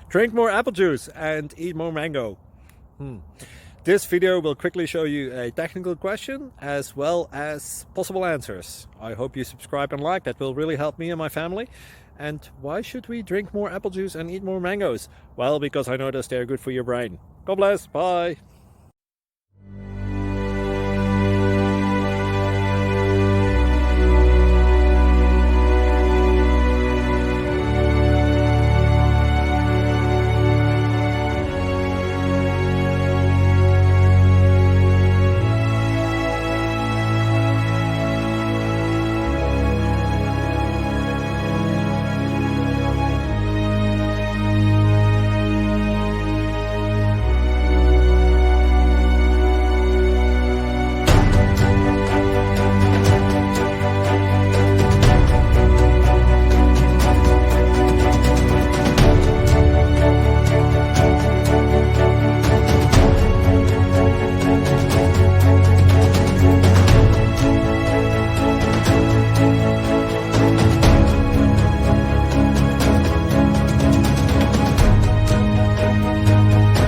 Drink more apple juice and eat more mango. This video will quickly show you a technical question as well as possible answers. I hope you subscribe and like, that will really help me and my family. And why should we drink more apple juice and eat more mangoes? Well, because I noticed they're good for your brain. God bless, bye!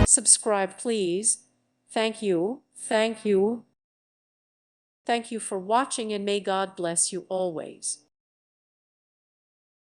Subscribe, please. Thank you. Thank you. Thank you for watching, and may God bless you always.